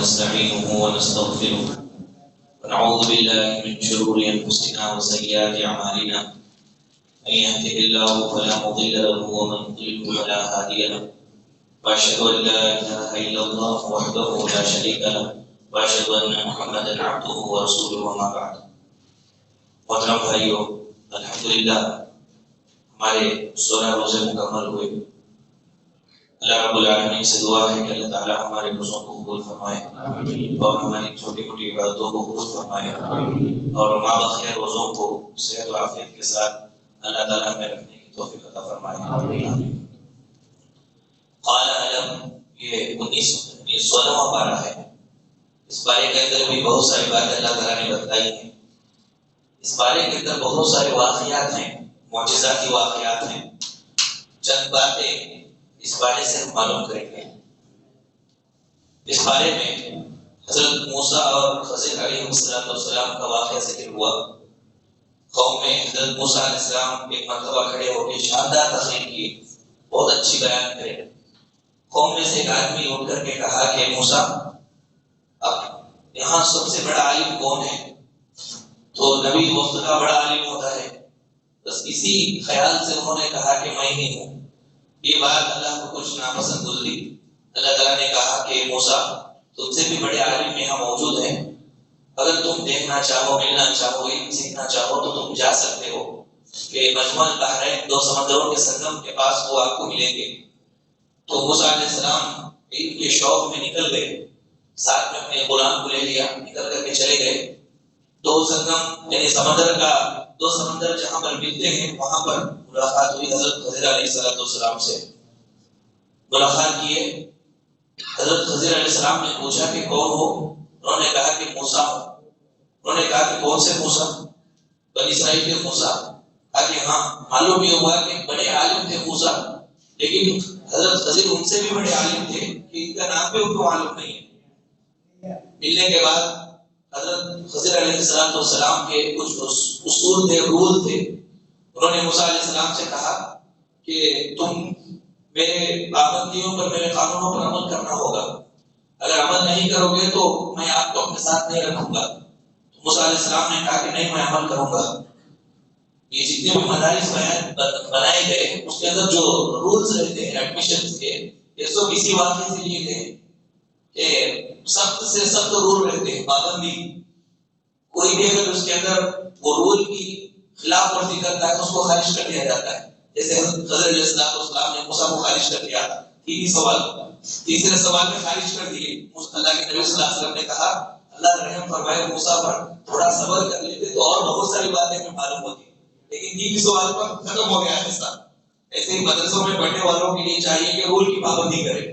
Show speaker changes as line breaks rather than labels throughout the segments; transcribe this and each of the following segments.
ونستعينه ونستغفره ونعوذ بالله من شرور أنفسنا وسيئات أعمالنا من يهده الله فلا مضل له ومن يضلل فلا هادي له وأشهد أن لا إله إلا الله وحده لا شريك له وأشهد أن محمدا عبده ورسوله وما بعد. محترم بھائیو، الحمدللہ ہمارے 16 روزے مکمل ہوئے. اللہ رب العالمین سے دعا ہے کہ اللہ تعالی ہمارے روزوں کو قبول فرمائے اور ہماری چھوٹی موٹی عبادتوں کو قبول فرمائے اور مابقی روزوں کو صحت و عافیت کے ساتھ اللہ تعالی ہمیں رکھنے کی توفیق عطا فرمائے. قال علم، یہ 16واں پارہ ہے. اس پارے کے اندر بھی بہت ساری باتیں اللہ تعالی نے بتائی ہیں. اس بارے کے اندر بہت سارے واقعات ہیں، معجزاتی واقعات ہیں. چند باتیں اس بارے سے ہم معلوم کریں گے. اس بارے میں حضرت موسیٰ اور خضر علیہ السلام کا واقعہ ذکر ہوا. قوم میں حضرت موسیٰ علیہ السلام ایک مرتبہ کھڑے ہو کے شاندار تقریر کی، بہت اچھی بیان کرے. قوم میں سے ایک آدمی اٹھ کر کے کہا کہ موسیٰ، اب یہاں سب سے بڑا عالم کون ہے؟ تو نبی وقت کا بڑا عالم ہوتا ہے. بس اسی خیال سے انہوں نے کہا کہ میں ہی ہوں. یہ بات اللہ کو کچھ ناپسند گزری. اللہ تعالیٰ نے کہا کہ موسیٰ، تم سے بھی بڑے عالم یہاں موجود ہیں. اگر تم دیکھنا چاہو، ملنا چاہو، علم سیکھنا چاہو تو تم جا سکتے ہو کہ مجمع البحرین، 2 سمندروں کے سنگم کے پاس وہ آپ کو ملیں گے. تو موسیٰ علیہ السلام علم کے شوق میں نکل گئے، ساتھ میں اپنے غلام کو لے لیا، نکل کر کے چلے گئے. 2 سنگم یعنی دو سمندر جہاں پر ملتے ہیں وہاں پر ملاقات ہوئی. حضرت خضر علیہ السلام سے ملاقات کیے. حضرت خضر علیہ السلام نے پوچھا کہ کون ہو؟ انہوں نے کہا کہ موسیٰ ہوں. انہوں نے کہا کہ کون سے موسیٰ؟ بنی اسرائیل کے موسیٰ. کہا کہ ہاں. معلوم یہ ہوا کہ بڑے عالم تھے موسیٰ، لیکن حضرت خضر ان سے بھی بڑے عالم تھے کہ ان کا نام بھی ان کو معلوم نہیں ہے. ملنے کے بعد حضرت خضر علیہ السلام کے کچھ اصول تھے، رول تھے. انہوں نے موسیٰ علیہ السلام سے کہا کہ تم میرے پابندیوں پر، میرے قانونوں پر عمل کرنا ہوگا. اگر عمل نہیں کرو گے تو میں آپ کو اپنے ساتھ نہیں رکھوں گا. موسیٰ علیہ السلام نے کہا کہ نہیں، میں عمل کروں گا. یہ جتنے بھی مدارس بنائے گئے اس کے اندر جو رولز رہتے ہیں ایڈمیشنز کے، یہ سب اسی واقعے سے لیے گئے کہ سخت سے سخت رول رہتے ہیں، پابندی. کوئی بھی اگر اس کے اندر وہ رول کی خلاف ورزی کرتا ہے تو اس کو خارج کر دیا جاتا ہے. جیسے خضر علیہ السلام نے موسیٰ کو خارج کر دیا تھا. تیسرے سوال میں خارج کر دیے. اللہ کے نبی صلی اللہ علیہ وسلم نے کہا اللہ رحم فرمائے موسیٰ پر، تھوڑا صبر کر لیتے تو اور بہت ساری باتیں ہمیں معلوم ہوتی. لیکن تین سوال پر ختم ہو گیا حصہ. ایسے ہی مدرسوں میں پڑھنے والوں کے لیے چاہیے کہ رول کی پابندی کرے.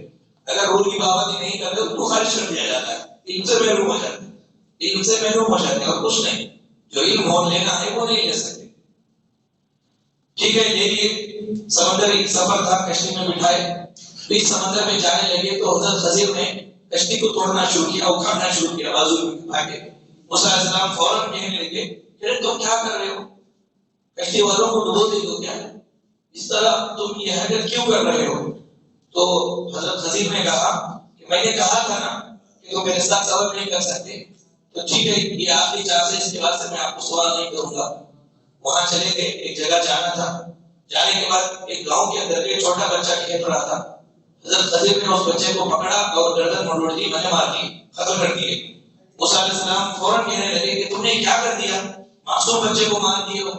اگر رول کی پابندی نہیں کرتے تو خارج کر دیا جاتا ہے. علم سے محروم ہو جاتے اور کچھ نہیں. جو علم ہو لینا ہے وہ نہیں لے سکتے. ٹھیک ہے، یہ لیے سمندری سفر تھا، کشتی میں بٹھائے. اس سمندر میں جانے لگے تو حضرت خضر نے کشتی کو توڑنا شروع کیا، اکھاڑنا شروع کیا بازو میں آگے. موسیٰ علیہ السلام فوراً کہنے لگے کہ تم کیا کر رہے ہو؟ کشتی والوں کو ڈبو دے دو کیا؟ اس طرح تم یہ حرکت کیوں کر رہے ہو؟ تو حضرت خضر نے کہا کہ میں نے کہا تھا نا کہ تم میرے ساتھ صبر نہیں کر سکتے. تو ٹھیک ہے، یہ آخری چانس ہے، اس کے بعد سے میں آپ کو سوال نہیں کروں گا. وہاں چلے گئے، ایک جگہ جانا تھا. جانے کے بعد ایک گاؤں کے اندر ایک چھوٹا بچہ کھیل رہا تھا. حضرت خضر نے اس بچے کو پکڑا اور گردن مروڑ دی، منے مار دی، ختم کر دیے. موسیٰ علیہ السلام فوراً کہنے لگے کہ تم نے کیا کر دیا؟ معصوم بچے کو مار دیے ہو.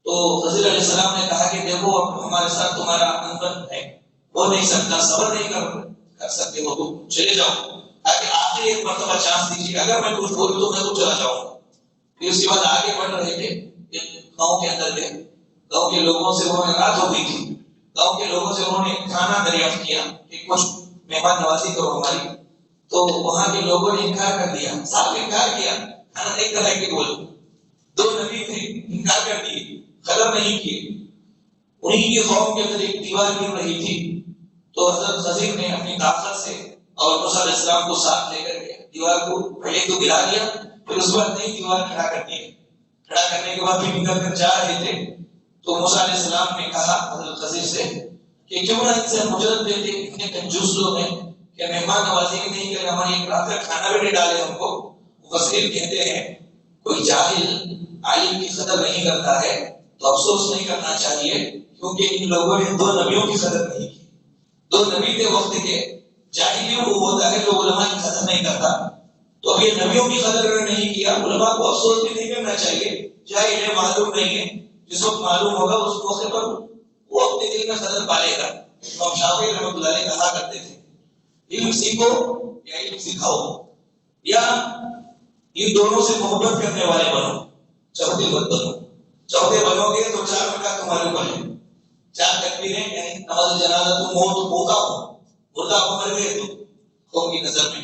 تو خضر علیہ السلام نے کہا کہ دیکھو ہمارے ساتھ تمہارا انبن ہے، وہ نہیں سکتا، صبر نہیں کر سکتے ہو، تم چلے جاؤ. تاکہ آخری ایک مرتبہ چانس دیجیے، اگر میں کچھ بولوں تو میں تو چلا جاؤں گا. پھر اس کے بعد آگے بڑھ رہے تھے. گاؤں کے اندر گئے. گاؤں کے لوگوں سے انہوں نے رات ہو گئی تھی. گاؤں کے لوگوں سے انہوں نے کھانا دریافت کیا کہ کچھ مہمان نوازی کرو ہماری. تو وہاں کے لوگوں نے انکار کر دیا، صاف انکار کیا، کھانا نہیں کھلائیں گے. بولو 2 نبی تھے، انکار کر دیے، قدر نہیں کیے. انہیں کی قوم کے اندر ایک دیوار گر رہی تھی. تو حضرت خضر نے اپنی طاقت سے اور موسیٰ علیہ السلام کو ساتھ لے کر کے دیوار کو پہلے تو گرا دیا، پھر اس بعد نئی دیوار کھڑا کر دیا. کھڑا کرنے کے بعد پھر نکل کر جا رہے تھے. تو موسیٰ علیہ السلام نے کہا حضرت خضر سے کہ کیوں نہ ان سے مجرد دیتے، اتنے کنجوس لوگ ہیں، کہ مہمان نوازی بھی نہیں کریں، ہماری ایک رات کا کھانا بھی نہیں ڈالے ہم کو. مفسرین کہتے ہیں کوئی جاہل عالم کی قدر نہیں کرتا ہے تو افسوس نہیں کرنا چاہیے، کیونکہ ان لوگوں نے دو نبیوں کی قدر نہیں کی. دو نبی کے وقت کے جاہلیوں کو ہوتا ہے جو علماء کی قدر نہیں کرتا، تو اب یہ نبیوں کی قدر نہیں کیا. علماء کو افسوس بھی نہیں کرنا چاہیے. جاہل انہیں معلوم نہیں ہے، جس وقت معلوم ہوگا اس موقع پر وہ اپنے دل میں قدر پالے گا. امام شافعی رحمۃ اللہ علیہ کہا کرتے تھے علم سیکھو یا علم سکھاؤ، یا ان دونوں سے محبت کرنے والے بنو، چوتھے مت بنو. چوتھے بنو گے تو 4 رکعت تمہارے اوپر ہے، 4 تکبیریں یعنی نماز جنازہ تم موت ہوگا ہو، مردہ ہو کر گئے تو قوم کی نظر میں.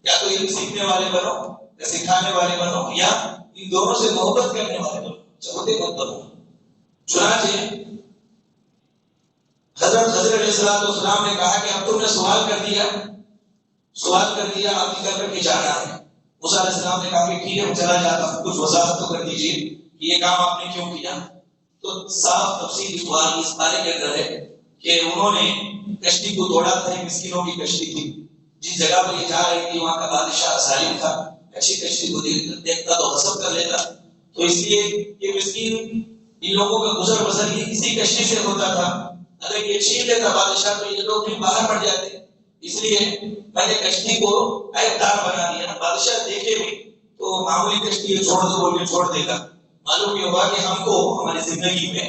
یا تو علم سیکھنے والے بنو یا سکھانے والے بنو، یا ان دونوں سے محبت کرنے والے بنو، چوتھے مت بنو. چنانچہ حضرت خضر علیہ السلام نے کہا کہ اب تم نے سوال کر دیا، آپ نکل کر کے جانا ہے. موسیٰ علیہ السلام نے کہا کہ ٹھیک ہے میں چلا جاتا ہوں، کچھ وضاحت تو کر دیجیے کہ یہ کام آپ نے کیوں کیا. تو صاف تفصیل اس بارے کے اندر ہے کہ انہوں نے کشتی کو توڑا تھا. مسکینوں کی کشتی تھی، جس جگہ پر یہ جا رہی تھی وہاں کا بادشاہ ظالم تھا، اچھی کشتی کو دیکھتا تو غصب کر لیتا. تو اس لیے یہ مسکین ان لوگوں کا گزر بسر یہ اسی کشتی سے ہوتا تھا. اگر یہ چھین لیتا بادشاہ تو یہ لوگ بھی باہر پڑ جاتے. اس لیے میں نے کشتی کو عیبدار بنا دیا. بادشاہ دیکھے بھی تو معمولی کشتی چھوڑ دو بول کے چھوڑ دے گا. معلوم یہ ہوا کہ ہم کو ہماری زندگی میں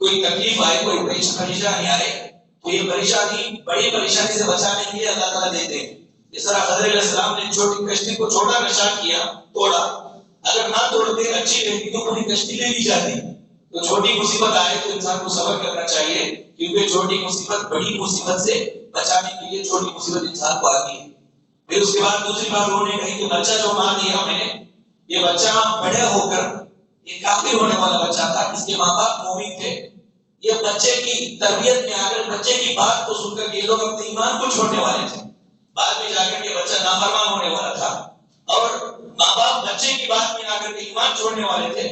کوئی تکلیف آئے، کوئی پریشانی آئے تو یہ پریشانی بڑی پریشانی سے بچانے کے لیے اللہ تعالیٰ دیتے ہیں. اس طرح خضر علیہ السلام نے چھوٹی کشتی کو چھوٹا نشان کیا، توڑا. اگر نہ توڑتے اچھی رہتی تو پوری کشتی لے لی جاتی. تو چھوٹی مصیبت آئے تو انسان کو صبر کرنا چاہیے، کیونکہ چھوٹی مصیبت بڑی مصیبت سے بچانے کے لیے چھوٹی مصیبت انسان کو آتی ہے. پھر اس کے بعد دوسری بات انہوں نے کہی کہ بچہ جو مار دیا میں نے، یہ بچہ بڑے ہو کر یہ کافر ہونے والا بچہ تھا. اس کے ماں باپ مومن تھے. یہ بچے کی تربیت میں آ کر بچے کی بات کو سن کر یہ لوگ اپنے ایمان کو چھوڑنے والے تھے. بعد میں جا کر یہ بچہ نافرمان ہونے والا تھا، اور ماں باپ بچے کی بات میں آ کر کے ایمان چھوڑنے والے تھے.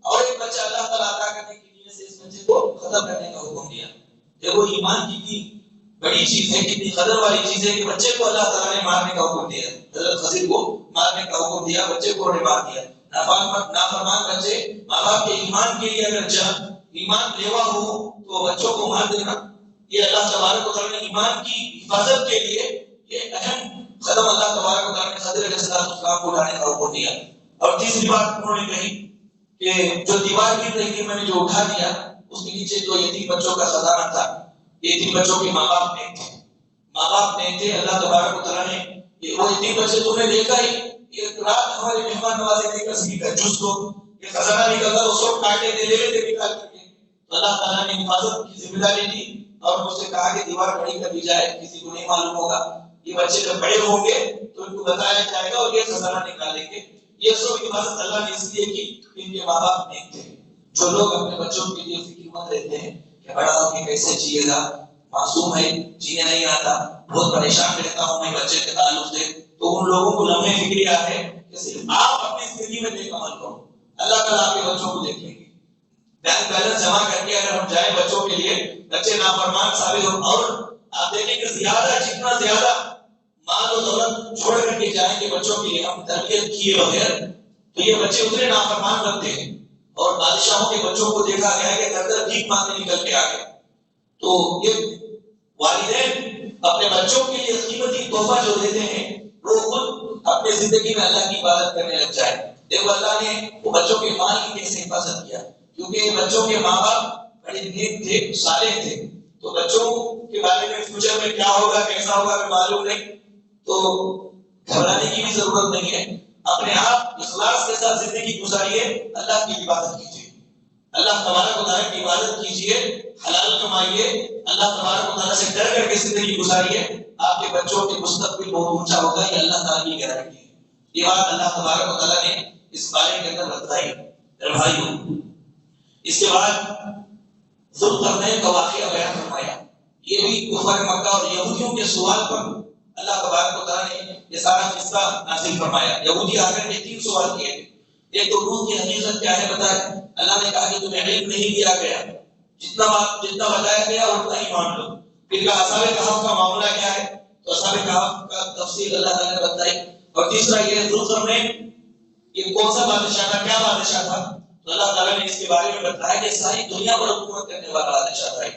اور ایک بچہ اللہ تعالیٰ عطا کرنے کی نیت سے اس بچے کو ختم کرنے کا حکم دیا. دیکھو ایمان کتنی بڑی چیز ہے، کتنی قدر والی چیز ہے کہ بچے کو اللہ تعالیٰ نے مارنے کا حکم دیا. حضرت خضر کو مارنے کا حکم دیا، بچے کو انہوں نے مار دیا. نافرمان بچے ماں باپ کے ایمان کے لیے اگر ایمان لیوا ہو تو بچوں کو مار دینا، یہ اللہ تبارک و تعالیٰ نے ایمان کی حفاظت کے لیے یہ اہم قدم اللہ تبارک و تعالیٰ نے خضر علیہ السلام کو اٹھانے کا حکم دیا. اور تیسری بات انہوں نے کہی کہ جو دیوار گر رہی تھی میں نے جو اٹھا دیا، اس کے نیچے جو یتیم بچوں کا خزانہ تھا، یتیم بچوں کے ماں باپ نہیں تھے. اللہ تبارک و تعالیٰ نے وہ یتیم بچے تم نے دیکھا ہی، ایک رات ہمارے مہمان نوازی دیکھ کر سبھی کا جز کو یہ خزانہ نکلتا اس وقت کاٹے دے لے لیتے نکال کر کے. تو اللہ تعالیٰ نے حفاظت کی ذمہ داری دی اور مجھ سے کہا کہ دیوار کھڑی کر دی جائے، کسی کو نہیں معلوم ہوگا. یہ بچے جب بڑے ہوں گے تو ان کو بتایا جائے گا اور یہ خزانہ نکالیں گے. یہ سب حفاظت اللہ نے اس لیے کی ان کے ماں باپ نہیں تھے. جو لوگ اپنے بچوں کے لیے فکر مند رہتے ہیں کہ بڑا ہو کے کیسے جیے گا، معصوم ہے، جینے نہیں آتا، بہت پریشان رہتا ہوں میں بچے کے تعلق سے، تو ان لوگوں کو لمحے فکر ہے کہ صرف آپ اپنی زندگی میں نیک عمل کرو، اللہ تعالیٰ آپ کے بچوں کو دیکھ لیں گے. بینک بیلنس جمع کر کے اگر ہم جائیں بچوں کے لیے، بچے نافرمان ثابت ہو، اور آپ دیکھیں کہ جتنا زیادہ مال و دولت چھوڑ کر کے جائیں گے بچوں کے لیے ہم تربیت کیے بغیر، تو یہ بچے اتنے نافرمان بنتے ہیں. اور بادشاہوں کے بچوں کو دیکھا گیا ہے کہ گھر گھر بھیک مانگنے نکل کے آ گئے. تو یہ والدین اپنے بچوں کے لیے قیمتی تحفہ جو دیتے ہیں وہ خود اپنے زندگی میں اللہ کی عبادت کرنے لگ جائے. دیکھو اللہ نے وہ بچوں کے مال کی کیسے حفاظت کیا، کیونکہ بچوں کے ماں باپ بڑے نیک تھے، صالح تھے. تو بچوں کے بارے میں فیوچر میں کیا ہوگا کیسا ہوگا ہمیں معلوم نہیں، تو گھبرانے کی بھی ضرورت نہیں ہے. اپنے آپ اخلاص کے ساتھ زندگی گزاریے، اللہ کی عبادت کیجیے، اللہ تبارک و تعالیٰ کی عبادت کیجیے، حلال کمائیے، اللہ تبارک و تعالیٰ سے ڈر کر کے زندگی گزاریے. آپ کے بچوں کے مستقبل بہت اونچا ہوگا، یہ اللہ تعالیٰ کی گارنٹی ہے. یہ بات اللہ تبارک و تعالیٰ نے اس بارے کے اندر بتائی. بھائیوں، اس کے بعد ذوالقرنین کا واقعہ بیان فرمایا. یہ بھی کفار مکہ اور یہودیوں کے سوال پر اللہ تبارک و تعالیٰ نے یہ سارا قصہ نازل فرمایا. یہودی آ کر کے 3 سوال کیے. ایک تو روح کی حقیقت کیا ہے بتائیں. اللہ نے کہا کہ تمہیں علم نہیں دیا گیا، جتنا بتایا گیا اتنا ہی مان لو. پھر کہا اصحاب کہف کا معاملہ کیا ہے، تو اصحاب کہف کا تفصیل اللہ تعالیٰ نے بتائی. اور تیسرا یہ ذوالقرنین، یہ کون سا بادشاہ تھا، کیا بادشاہ تھا؟ تو اللہ تعالیٰ نے اس کے بارے میں بتایا کہ ساری دنیا پر حکومت کرنے والا بادشاہ تھا.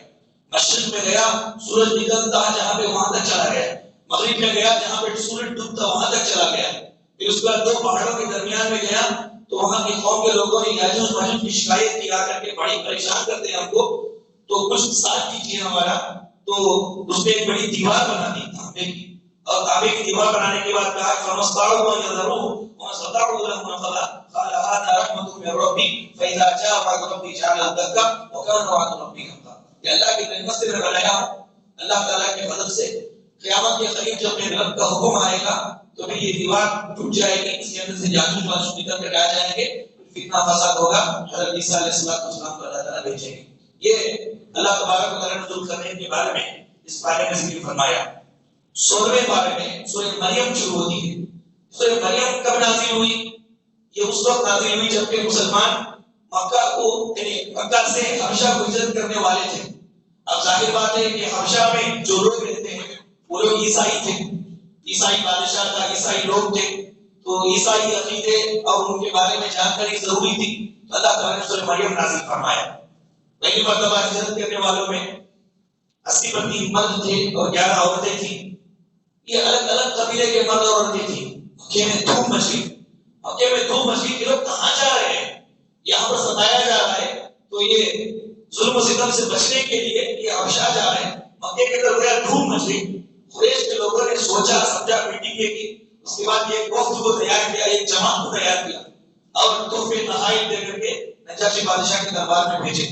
مشرق میں گیا سورج نکلتا جہاں پہ وہاں تک چلا گیا، مغرب میں گیا جہاں پہ سورج ڈوبتا وہاں تک چلا گیا. پھر اس کے بعد 2 پہاڑوں کے درمیان میں گیا تو وہاں کی قوم کے لوگوں نے یاجوج ماجوج کی شکایت کی آ کر کے بڑی پریشان کرتے ہیں ہم کو، تو کچھ ساتھ کیجیے ہمارا. تو اس نے ایک بڑی دیوار بنا دی تانبے کی، اور تانبے کی دیوار بنانے کے بعد کہا فَمَسْتَطَاعُوا أَن يَظْهَرُوهُ وَمَا اسْتَطَاعُوا لَهُ نَقْبًا قَالَ هَٰذَا رَحْمَةٌ مِّن رَّبِّي فَإِذَا جَاءَ وَعْدُ رَبِّي جَعَلَهُ دَكًّا وَكَانَ وَعْدُ رَبِّي حَقًّا. کہ اللہ کی رحمت سے میں بنایا ہوں، اللہ تعالیٰ کے مدد سے قیامت کے قریب جب میرے رب کا حکم آئے گا تو پھر یہ دیوار ٹوٹ جائے گی، اس کے اندر سے یاجوج ماجوج نکل کر آ جائیں گے، فتنہ فساد ہوگا، حضرت عیسیٰ علیہ السلام کو اللہ تعالیٰ بھیجیں گے. یہ اللہ تبارک و تعالیٰ نے ذوالقرنین کے بارے میں اس بارے میں ذکر فرمایا. 16ویں بارے میں سورہ مریم شروع ہوتی ہے. سورہ مریم کب نازل ہوئی؟ یہ اس وقت نازل ہوئی جبکہ مسلمان مکہ کو یعنی مکہ سے حبشہ کو ہجرت کرنے والے تھے. اب ظاہر بات ہے کہ حبشہ میں جو لوگ رہتے ہیں وہ لوگ عیسائی تھے، عیسائی بادشاہ تھا، عیسائی لوگ تھے، تو عیسائی عقیدے اور ان کے بارے میں جانکاری ضروری تھی. اللہ تعالیٰ نے سورہ مریم نازل فرمایا. پہلی مرتبہ ہجرت کرنے والوں میں 80 مرد تھے اور 11 عورتیں تھیں. یہ الگ الگ قبیلے کے مرد اور عورتیں تھیں. مکے میں دھوم مچ گئی کہ لوگ کہاں جا رہے ہیں، یہاں پر ستایا جا رہا ہے، تو یہ ظلم و ستم سے بچنے کے لیے یہ حبشہ جا رہے ہیں. مکے کے اندر گویا دھوم مچ گئی. قریش کے لوگوں نے سوچا سمجھا، میٹنگیں کی، اس کے بعد یہ وفد کو تیار کیا، ایک جماعت کو تیار کیا اور تحفے تحائف دے کر کے نجاشی بادشاہ کے دربار میں بھیجے.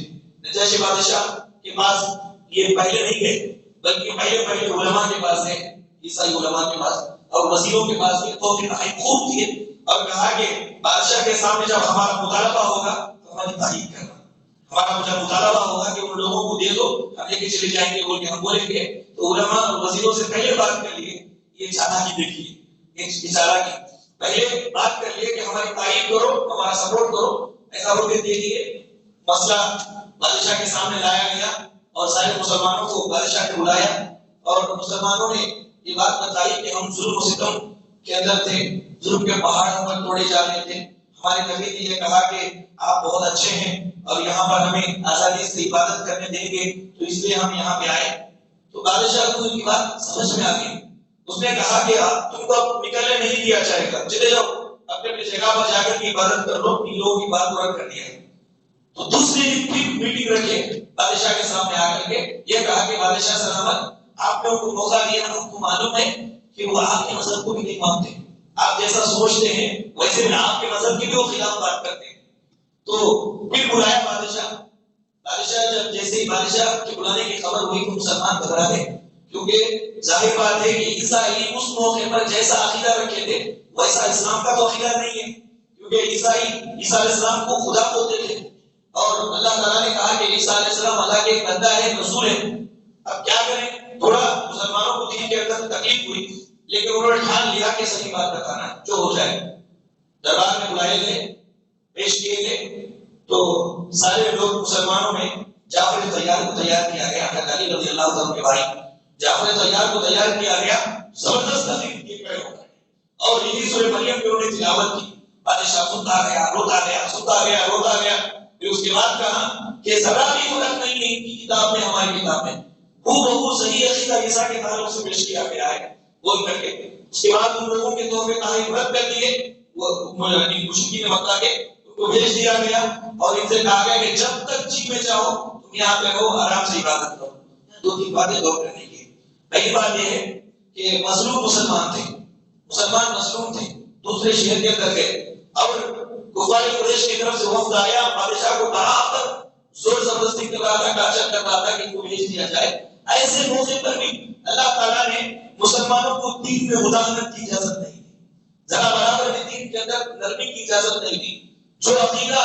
نجاشی بادشاہ کے پاس یہ پہلے نہیں گئے بلکہ پہلے علماء کے پاس گئے، عیسائی علماء کے پاس اور وزیروں کے پاس گئے. تحفے تحائف خوب دیے اور کہا کہ بادشاہ کے سامنے جب ہمارا مطالبہ ہوگا تو ہماری تائید کرنا، ہمارا جب مطالبہ ہوگا کہ ان لوگوں کو دے دو ہم لے کے چلے جائیں گے بول کے ہم بولیں گے. تو علماء اور وزیروں سے پہلے بات کر لیے، یہ چالاکی دیکھیے، ایک چالاکی پہلے بات کر لیے کہ ہماری تائید کرو، ہمارا سپورٹ کرو، ایسا بول کے دے دیے. مسئلہ بادشاہ کے سامنے لایا گیا اور سارے مسلمانوں کو بادشاہ نے بلایا اور مسلمانوں نے یہ بات بتائی کہ ہم ظلم و ستم کے اندر تھے، ظلم کے پہاڑ ہم پر توڑے جا رہے تھے. ہمارے نبی نے یہ کہا کہ آپ بہت اچھے ہیں اور یہاں پر ہمیں آزادی سے عبادت کرنے دیں گے، تو اس لیے ہم یہاں پہ آئے. تو بادشاہ کو ان کی بات سمجھ میں آ گئی. اس نے کہا کہ تم کو اب نکلنے نہیں دیا جائے گا، چلے جاؤ اپنے اپنی جگہ پر جا کر کے عبادت کر لو. ان لوگوں کی بات کو رد کر دیا. تو دوسری دن پھر میٹنگ رکھے بادشاہ کے سامنے آ کر کے یہ کہا کہ بادشاہ سلامت، آپ نے ان کو موقع دیا، ہم کو معلوم ہے کہ وہ آپ کے مذہب کو بھی نہیں مانتے، آپ جیسا سوچتے ہیں ویسے میں آپ کے مذہب کی بھی وہ خلاف بات کرتے ہیں. تو پھر بلایا بادشاہ جب جیسے ہی بادشاہ کے بلانے کی خبر ہوئی تو مسلمان گھبرا گئے، کیونکہ ظاہر بات ہے کہ عیسائی اس موقع پر جیسا عقیدہ رکھے تھے ویسا اسلام کا تو عقیدہ نہیں ہے، کیونکہ عیسائی عیسیٰ علیہ السلام کو خدا بولتے تھے اور اللہ تعالیٰ نے کہا کہ عیسیٰ علیہ السلام اللہ کے ایک بندہ ہے، رسول ہے. اب کیا کریں، تھوڑا مسلمانوں کو دین کے اندر تکلیف ہوئی لیکن انہوں نے ٹھان لیا کہ صحیح بات بتانا جو ہو جائے. دربار میں بلائے گئے، پیش کیے گئے تو سارے لوگ مسلمانوں میں جعفر طیار کو تیار کیا گیا، حضرت علی رضی اللہ عنہ کے بھائی جعفر طیار کو تیار کیا گیا. زبردست تقریر کی گئی اور یہی سورہ مریم کی انہوں نے تلاوت کی. بادشاہ سنتا گیا، روتا گیا، سنتا گیا، روتا گیا. پھر اس کے بعد کہا کہ ذرا بھی فرق نہیں ہے ان کی کتاب میں ہماری کتاب میں، بہت صحیح عقیدہ عیسیٰ کے تعلق سے پیش کیا گیا ہے بول کر کے. اس کے بعد ان لوگوں کے طور پہ تحائف رد کر دیے، وہ مشرکین مکہ کے ان کو بھیج دیا گیا اور ان سے کہا گیا کہ جب تک جی میں چاہو تم یہاں پہ رہو، آرام سے عبادت کرو. 2-3 باتیں غور کرنے کی. پہلی بات یہ ہے کہ مظلوم مسلمان تھے، مسلمان مظلوم تھے، دوسرے شہر کے اندر گئے اور کفار قریش کی طرف سے وفد آیا. بادشاہ کو کہا تک زور زبردستی کر رہا تھا، ٹارچر کر رہا تھا کہ ان کو بھیج دیا جائے. ایسے موقع پر بھی اللہ تعالیٰ نے مسلمانوں کو دین میں مداخلت کی اجازت نہیں دی، ذرا برابر بھی دین کے اندر نرمی کی اجازت نہیں دی. جو عقیدہ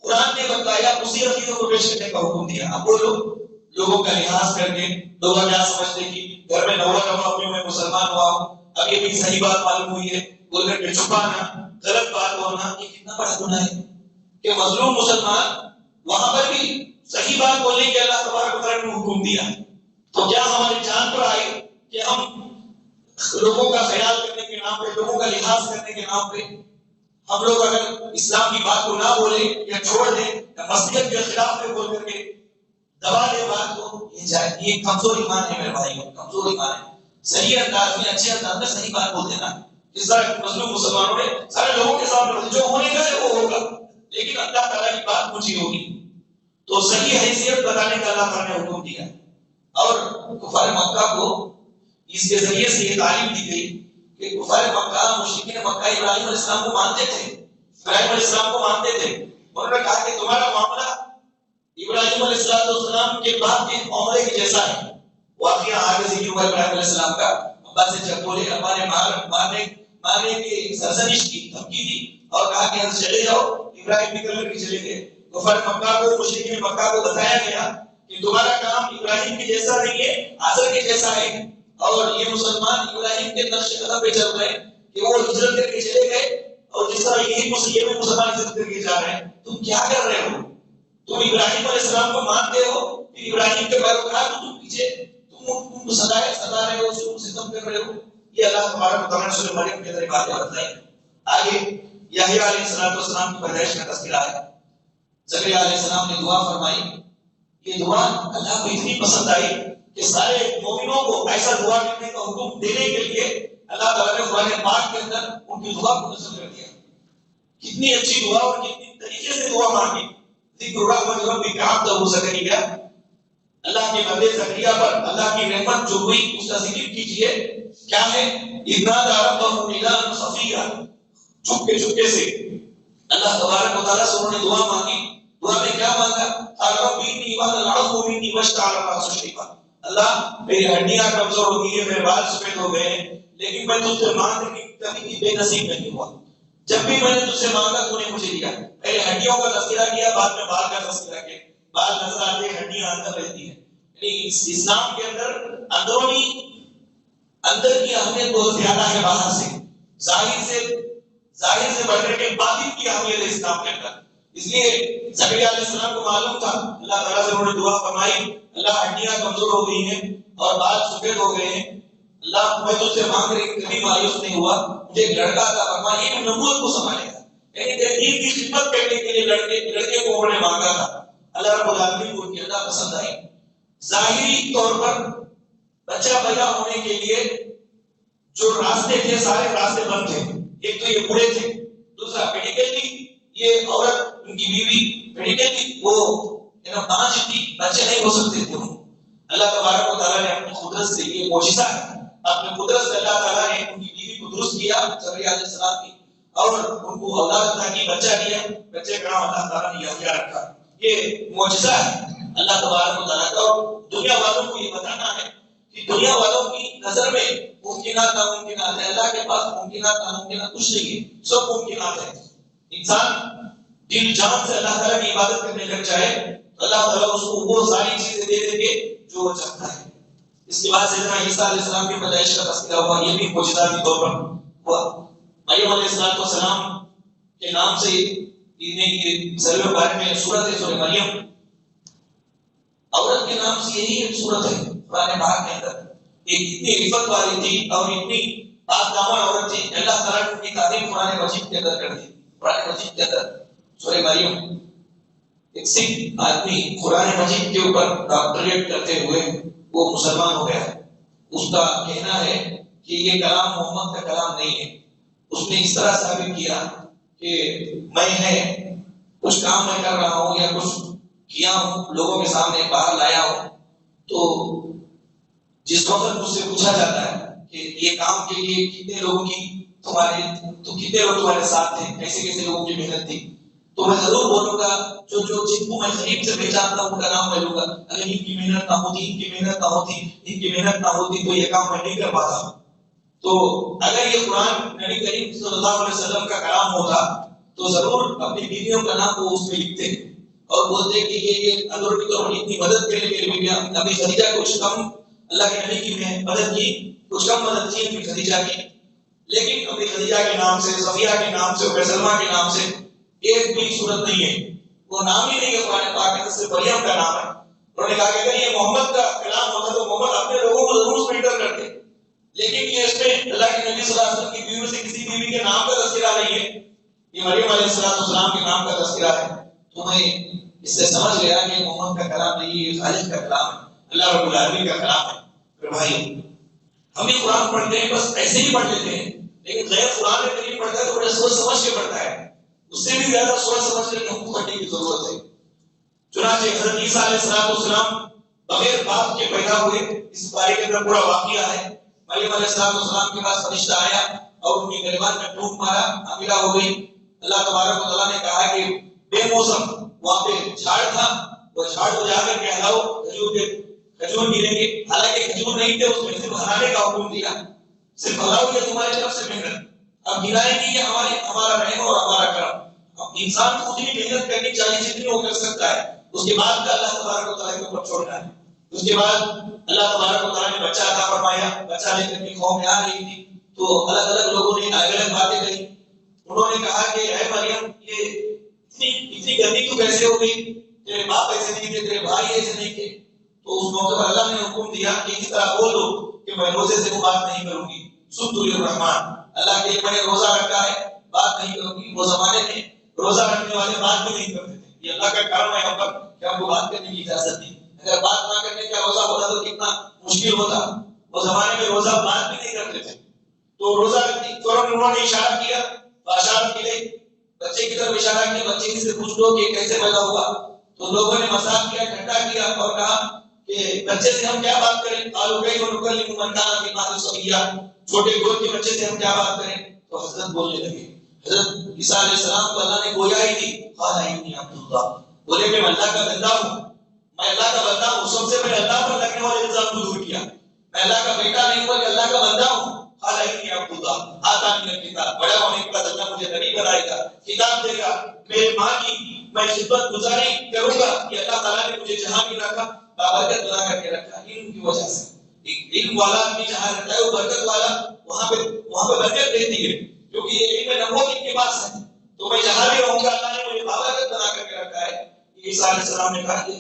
قرآن نے بتایا اسی عقیدے کو پیش کرنے کا حکم دیا. اب وہ لوگوں کا لحاظ کر کے لوگ کیا سمجھتے کہ گھر میں نوا اپنے میں مسلمان ہوا ہوں، اب یہ بھی صحیح بات معلوم ہوئی ہے بول کر کے چھپانا، غلط بات بولنا، یہ کتنا بڑا گناہ ہے کہ مظلوم مسلمان وہاں پر بھی صحیح بات بولنے کے اللہ تبارک و تعالیٰ نے حکم دیا. تو کیا ہماری جان پر آئی کہ ہم
لوگوں کا خیال کرنے کے نام پہ، لوگوں کا لحاظ کرنے کے نام پہ ہم لوگ اگر اسلام کی بات کو نہ بولیں یا چھوڑ دیں یا مسجد کے خلاف میں بول کر کے دبا دے بات کو، یہ کمزور ایمان ہے میرے بھائی، کمزور ایمان ہے۔ صحیح انداز میں، اچھے انداز میں صحیح بات بول دینا، اس طرح مظلوم مسلمانوں نے سارے لوگوں کے سامنے جو ہونے کا ہے وہ ہوگا، لیکن اللہ تعالیٰ کی بات اونچی ہوگی، تو صحیح حیثیت بتانے کا اللہ تعالیٰ نے حکم دیا۔ اور کفار مکہ کو اس کے ذریعے سے یہ تعلیم دی گئی کہ کفار مکہ، مشرکین مکہ ابراہیم علیہ السلام کو مانتے تھے، ابراہیم علیہ السلام کو مانتے تھے۔ انہوں نے کہا کہ تمہارا معاملہ ابراہیم علیہ السلام کے بعد کے معاملے کے جیسا ہے۔ واقعہ آگے ذکر ہوا ابراہیم علیہ السلام کا، ابا سے جب بولے، ابا نے مارنے کی سرزنش کی، دھمکی دی اور کہا کہ یہاں سے چلے جاؤ۔ ابراہیم نکل کر کے چلے گئے۔ کفار مکہ کو، مشرکین مکہ کو بتایا گیا کہ تمہارا کام ابراہیم کے جیسا نہیں ہے، آزر کے جیسا ہے، اور یہ مسلمان ابراہیم کے نقش قدم پہ چل رہے ہیں کہ وہ ہجرت کر کے چلے گئے، اور جس طرح یہ بھی مسلمان ہجرت کر کے جا رہے ہیں، تم کیا کر رہے ہو؟ تم ابراہیم علیہ السلام کو مانتے ہو، پھر ابراہیم کے پیروکار کو تم پیچھے تم ستا رہے ہو، ظلم ستم کر رہے ہو۔ یہ اللہ تبارک و تعالیٰ نے سورہ مریم کے اندر باتیں بتائی۔ آگے یحییٰ علیہ السلام کی پیدائش کا تذکرہ ہے۔ زکریا علیہ السلام نے دعا فرمائی، یہ دعا اللہ کو اتنی پسند آئی کہ سارے مومنوں کو ایسا دعا کرنے کا حکم دینے کے لیے اللہ تعالیٰ نے قرآن پاک کے اندر ان کی دعا کو نقل کر دیا۔ کتنی اچھی دعا اور کتنی طریقے سے دعا مانگی۔ ذکر رحمت ربک عبدہ زکریا، اللہ کے بندے زکریا پر اللہ کی رحمت جو ہوئی اس کا ذکر کیجئے۔ کیا ہے؟ اذ نادى ربه نداء خفيا، چپکے چپکے سے اللہ تبارک و تعالیٰ سے انہوں نے دعا مانگی۔ دعا میں کیا مانگا؟ قال رب انی وهن العظم مني واشتعل الرأس شيبا، اللہ میری ہڈیاں کمزور ہو گئی ہیں، میرے بال سفید ہو گئے ہیں، لیکن میں تجھ سے مانگنے کی کبھی بے نصیب نہیں ہوا۔ جب بھی میں نے تجھ سے مانگا تو نے مجھے دیا۔ پہلے ہڈیوں کا تذکرہ کیا، بعد میں بال کا تذکرہ کیا۔ بال نظر آتے ہیں، ہڈیاں اندر رہتی ہیں۔ یعنی اسلام کے اندر اندر کی اہمیت بہت زیادہ ہے باہر سے، ظاہر سے بڑھ کر کے باطن کی اہمیت ہے اسلام کے اندر۔ اس لیے زکریا علیہ السلام کو معلوم تھا، اللہ تعالیٰ سے انہوں نے دعا فرمائی، اللہ ہڈیاں کمزور ہو گئی ہیں اور بال سفید ہو گئے ہیں، اللہ میں تجھ سے مانگ رہی، کبھی مایوس نہیں ہوا، مجھے ایک لڑکا تھا، فرمایا یہ نبوت کو سنبھالے گا، یعنی تحقیق کی خدمت کرنے کے لیے لڑکے کو انہوں نے مانگا تھا۔ اللہ رب العالمین کو ان کی اللہ پسند آئی۔ ظاہری طور پر بچہ پیدا ہونے کے لیے جو راستے تھے سارے راستے بند تھے۔ ایک تو یہ بوڑھے تھے، دوسرا میڈیکلی یہ عورت ان کی بیوی میڈیکلی وہ پانچ تھی، بچے نہیں ہو سکتے تھے۔ اللہ تبارک و تعالیٰ نے اپنی قدرت سے، یہ معجزہ ہے، اپنی قدرت سے اللہ تعالیٰ نے ان کی بیوی کو درست کیا، زکریا علیہ السلام کی، اور ان کو اولاد عطا کی، بچہ دیا، بچے کا نام اللہ تعالیٰ نے یحییٰ رکھا۔ یہ معجزہ ہے اللہ تبارک و تعالیٰ کا، اور دنیا والوں کو یہ بتانا ہے کہ دنیا والوں کی نظر میں ممکنات ناممکنات ہے، اللہ کے پاس ممکنات ناممکنات کچھ نہیں ہے، سب ممکنات ہے۔ انسان دل جان سے اللہ تعالیٰ کی عبادت کرنے لگ جائے تو اللہ تعالیٰ اس کو وہ ساری چیزیں دے دیں گے جو وہ چاہتا ہے۔ اس کے بعد سیدنا عیسیٰ علیہ السلام کی پیدائش کا تذکرہ ہوا، یہ بھی معجزہ کے طور پر ہوا۔ مریم علیہ السلام کے نام سے یہ سروے بارے میں سورت ہے، سورہ مریم، عورت کے نام سے یہی ایک سورت ہے قرآن پاک کے اندر۔ ایک اتنی عفت والی تھی اور اتنی پاک دامن عورت تھی، اللہ تعالیٰ نے ان کی تعریف قرآن مجید کے اندر کر دی۔ قرآن مجید کے اندر سورہ مریم، ایک سکھ آدمی قرآن مجید کے اوپر ڈاکٹریٹ کرتے ہوئے وہ مسلمان ہو گیا۔ اس کا کہنا ہے کہ یہ کلام محمد کا کلام نہیں ہے۔ اس نے اس طرح ثابت کیا کہ میں کچھ کام میں کر رہا ہوں یا کچھ کیا ہوں، لوگوں کے سامنے باہر لایا ہوں، تو جس وقت مجھ سے پوچھا جاتا ہے کہ یہ کام کے لیے کتنے لوگ تمہارے ساتھ تھے، کیسے کیسے لوگوں کی محنت تھی، تو میں ضرور بولوں گا جن کو میں قریب سے پہچانتا ہوں ان کا نام میں لوں گا۔ اگر ان کی محنت نہ ہوتی، ان کی محنت نہ ہوتی تو یہ کام میں نہیں کر پاتا۔ تو اگر یہ قرآن نبی کریم صلی اللہ علیہ وسلم کا کلام ہوتا تو ضرور اپنی بیویوں کا نام وہ اس میں لکھتے اور بولتے کہ یہ اندر کی طرف اتنی مدد کرنے کے لیے نبی خدیجہ کچھ کم، اللہ کے نبی کی مدد کی کچھ کم مدد کی نبی خدیجہ کی، لیکن نبی خدیجہ کے نام سے، صفیہ کے نام سے، ام سلمہ کے نام سے ایک بھی صورت نہیں ہے، وہ نام ہی نہیں ہے قرآن پاک میں، صرف مریم کا نام ہے۔ انہوں نے کہا کہ اگر یہ محمد کا کلام ہوتا تو محمد اپنے لوگوں کو ضرور سرنڈر کرتے، لیکن یہ اس میں اللہ کے نبی صلی اللہ علیہ وسلم کی بیوی سے کسی بیوی کے نام کا تذکرہ نہیں ہے، یہ مریم علیہ السلام کے نام کا تذکرہ ہے. تو میں اس سے سمجھ گیا کہ محمد کا کلام نہیں، یہ خالق کا کلام ہے، اللہ رب العالمین کا کلام ہے. پھر بھائی ہم بھی قرآن پڑھتے ہیں بس ایسے ہی پڑھ لیتے ہیں، لیکن غیر قرآن میں نہیں پڑھتا ہے تو بڑا سوچ سمجھ کے پڑھتا ہے، اس سے بھی زیادہ سوچ سمجھ کر حکم کرنے کی ضرورت ہے. چنانچہ حضرت عیسیٰ علیہ السلام بغیر باپ کے پیدا ہوئے، اس بارے کے اندر پورا واقعہ ہے. مریم علیہ السلام کے پاس فرشتہ آیا اور ان کی گریبان میں ٹوک مارا، حاملہ ہو گئی. اللہ تبارک و تعالیٰ نے کہا کہ بے موسم وہاں پہ جھاڑ تھا، وہ جھاڑ کو جا کر کے ہلاؤ، کھجور گریں گے. حالانکہ کھجور نہیں تھے، اس میں صرف ہلانے کا حکم دیا، صرف ہلاؤ، یہ تمہاری طرف سے محنت. اب گرائیں گی، یہ ہمارا رحم اور ہمارا کرم. اب انسان کو اتنی محنت کرنی چاہیے جتنی وہ کر سکتا ہے، اس کے بعد اللہ تبارک و تعالیٰ کے اوپر چھوڑنا ہے. اس کے بعد اللہ تبارک و تعالیٰ نے بچہ عطا فرمایا. بچہ لے کر کے قوم میں آ رہی تھی تو الگ الگ لوگوں نے الگ الگ باتیں کہی. انہوں نے کہا کہ اے مریم، یہ اتنی گندی تو کیسے ہو گئی؟ تیرے باپ ایسے نہیں تھے، تیرے بھائی ایسے نہیں تھے. تو اس موقع پر اللہ نے حکم دیا کہ اس طرح بول دو کہ میں روزے سے وہ بات نہیں کروں گی. سبت الرحمن، اللہ کے لیے میں نے روزہ رکھا ہے، بات نہیں کروں گی. وہ زمانے میں روزہ رکھنے والے بات بھی نہیں کرتے تھے. یہ اللہ کا کرم ہے ہم پر کہ ہم کو بات کرنے کی اجازت دی. اگر بات نہ کرنے کا روزہ ہوتا تو کتنا مشکل ہوتا. وہ زمانے میں روزہ بات بھی نہیں کرتے تھے. تو روزہ رکھتی فوراً انہوں نے اشارہ کیا، اشارت کی گئی، بچے کی طرف اشارہ کیا، بچے سے پوچھ لو کہ کیسے پیدا ہوا. تو لوگوں نے مذاق کیا، ٹھٹا کیا اور کہا کہ بچے سے ہم کیا بات کریں؟ قالوا کیف نکلم من کان فی المہد صبیا، چھوٹے گود کے بچے سے ہم کیا بات کریں؟ تو حضرت بولنے لگے. حضرت عیسیٰ علیہ السلام کو اللہ نے گویا ہی دی. قال انی عبد اللہ، بولے میں اللہ کا بندہ ہوں، میں اللہ کا بندہ ہوں. سب سے پہلے اللہ پر لگنے والے الزام کو دور کیا. میں اللہ کا بیٹا نہیں ہوں بلکہ اللہ کا بندہ ہوں. قال انی عبد اللہ آتانی الکتاب، بڑا ہونے کے بعد اللہ مجھے نبی بنائے گا، کتاب دے گا. میری ماں کی میں خدمت گزاری کروں گا کہ اللہ تعالیٰ نے مجھے جہاں بھی رکھا بابرکت بنا کر کے رکھا. علم کی وجہ سے ایک علم والا آدمی جہاں رہتا ہے وہ برکت والا، وہاں پہ برکت رہتی ہے، کیونکہ یہ علم نبوت ان کے پاس ہے. تو میں جہاں بھی رہوں گا اللہ نے مجھے بابرکت بنا کر کے رکھا ہے. عیسیٰ علیہ السلام نے کہا کہ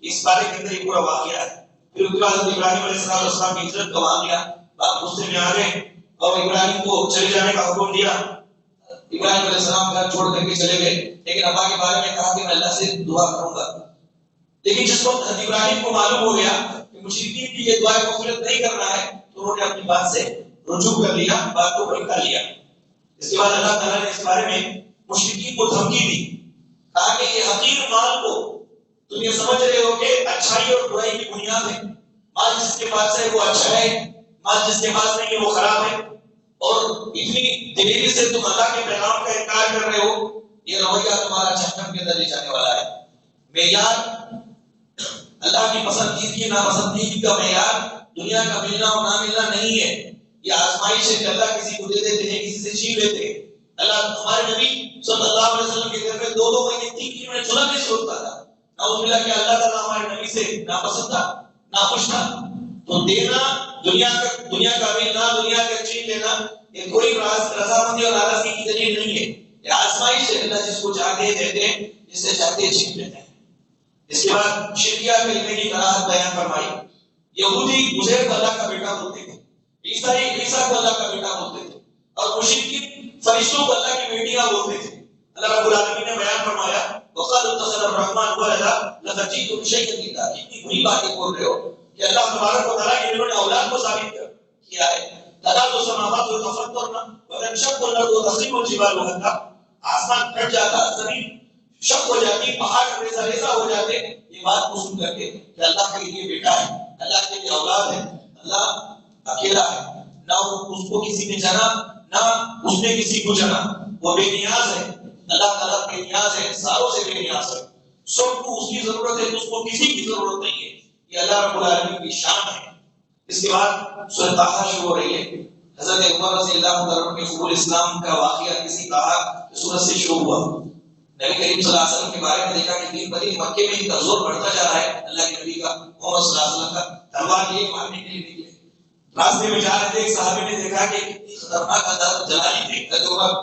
اس بارے کے اندر یہ پورا واقعہ ہے. پھر اس کے بعد ابراہیم علیہ السلام کی ہجرت کا واقعہ، باپ غصے میں آ گئے اور ابراہیم کو چلے جانے کا حکم دیا. ابراہیم علیہ السلام گھر چھوڑ کر کے چلے گئے، لیکن ابا کے بارے میں کہا کہ میں اللہ سے دعا کروں گا. لیکن جس وقت حضرت ابراہیم کو معلوم ہو گیا کہ مشرکین کی یہ دعا مغفرت نہیں کرنا ہے تو انہوں نے اپنی بات سے رجوع کر لیا، بات کو پلٹا لیا. اس کے بعد اللہ تعالیٰ نے اس بارے میں مشرکین کو دھمکی دی، کہا کہ یہ حقیر مال کو تم یہ سمجھ رہے ہو کہ اچھائی اور برائی کی بنیاد ہے. مال جس کے پاس ہے وہ اچھا ہے، مال جس کے پاس نہیں ہے وہ خراب ہے. اور اتنی دلیری سے تم اللہ کے پیغام کا انکار کر رہے ہو، یہ رویہ تمہارا جہنم کے اندر لے جانے والا ہے. معیار اللہ کی پسندیدگی ناپسندیدگی کا معیار دنیا کا ملنا اور نہ ملنا نہیں ہے. یہ آزمائش ہے کہ اللہ کسی کو دے دیتے ہیں، کسی سے چھین لیتے ہیں. اللہ ہمارے نبی صلی اللہ علیہ وسلم کے گھر میں 2 مہینے 3 مہینے چولہا نہیں سوکھتا تھا. نعوذ باللہ کہ اللہ تعالیٰ ہمارے نبی سے ناپسند تھا، ناخوش تھا. تو دینا دنیا کا ملنا، دنیا کا چھین لینا یہ کوئی رضامندی اور ناراضگی کی دلیل نہیں ہے. یہ آزمائش ہے. اللہ جس کو چاہتے دیتے ہیں، جس سے چاہتے چھین لیتے ہیں. اس کے بعد شرکیہ کلمے کی کراہت بیان فرمائی. یہودی عزیر کو اللہ کا بیٹا بولتے تھے، عیسائی عیسیٰ کو اللہ کا بیٹا بولتے تھے، اور مشرکین فرشتوں کو اللہ کی بیٹیاں بولتے تھے. اللہ رب العالمین نے بیان فرمایا وقالوا اتخذ الرحمن ولدا لقد جئتم شيئا ادا. کتنی بری باتیں بول رہے ہو کہ اللہ تبارک و تعالیٰ نے اولاد کو ثابت کیا ہے. تکاد السماوات يتفطرن وتنشق الارض وتخر الجبال هدا. آسمان پھٹ جاتا، زمین شق ہو جاتی، پہاڑ ریزہ ریزہ ہو جاتے. یہ بات کو سن کر کے کہ اللہ کے لیے بیٹا ہے، اللہ کے لیے اولاد ہے، اللہ اکیلا ہے، نہ اس کو کسی نے جانا نہ اس نے کسی کو جانا. وہ بے نیاز ہے، اللہ تعالیٰ بے نیاز ہے، ساروں سے بے نیاز ہے. سب کو اس کی ضرورت ہے، اس کو کسی کی ضرورت نہیں ہے. یہ اللہ رب العالمین کی شان ہے. اس کے بعد سورۃ طٰہٰ شروع ہو رہی ہے. حضرت عمر رضی اللہ عنہ کے قبول اسلام کا واقعہ کسی طٰہٰ سورت سے شروع ہوا. نبی کریم صلی اللہ علیہ وسلم کے بارے میں دیکھا کہ دین بدین مکے میں ان کا زور بڑھتا جا رہا ہے. اللہ کے نبی کا محمد صلی اللہ علیہ وسلم کا تلوار یہ مارنے کے لیے نکلے. راستے میں جا رہے تھے، ایک صحابی نے دیکھا کہ کتنی خطرناک انداز جلانی تھی. حضرت عمر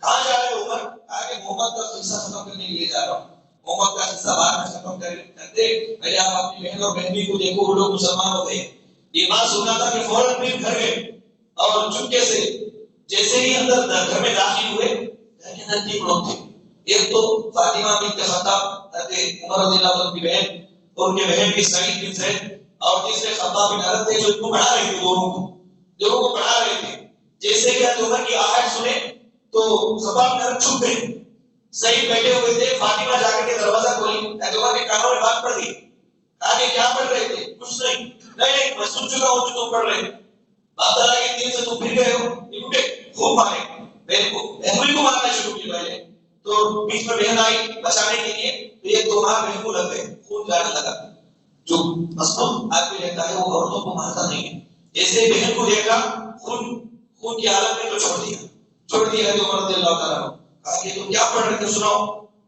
کہاں جا رہے ہو؟ عمر آگے محمد کا قصہ ختم کرنے کے لیے جا رہا ہوں. محمد کا قصہ بعد میں ختم کرتے پہلے آپ اپنی بہن اور بہنی کو دیکھو، وہ لوگ مسلمان ہو گئے. یہ بات سنا تھا کہ فوراً پھر گھر گئے اور چپکے سے جیسے ہی اندر گھر میں داخل ہوئے، گھر کے اندر 3 لوگ تھے. ایک تو فاطمہ بنت خطاب حضرت عمر رضی اللہ عنہ کی بہن، اور ان کے بہن کی سعید بن زید، اور تیسرے خباب بن عرب تھے جو ان کو پڑھا رہے تھے، دونوں کو پڑھا رہے تھے. جیسے کہ حضرت عمر کی آہٹ سنے تو خباب بن عرب چھپ گئے. سعید بیٹھے ہوئے تھے، فاطمہ جا کر کے دروازہ کھولی، حضرت عمر کے کانوں میں بات پڑ گئی. کہا کہ کیا پڑھ رہے تھے؟ کچھ نہیں. نہیں میں سن چکا ہوں جو تم پڑھ رہے. بات اللہ کے دین سے تم پھر گئے ہو. ٹوٹے خوب مارے بہن کو، بہن کو مارنا شروع کی پہلے. تو بیچ میں بہن آئی بچانے کے لیے، تو یہ 2 ہاتھ بہن کو لگ گئے، خون جانے لگا. جو مظلوم آدمی رہتا ہے وہ عورتوں کو مارتا نہیں ہے. جیسے بہن کو دیکھا خون کی حالت میں، تو چھوڑ دیا جو عمر رضی اللہ تعالیٰ عنہ. کہا کہ تم کیا پڑھ رہے تھے، سناؤ.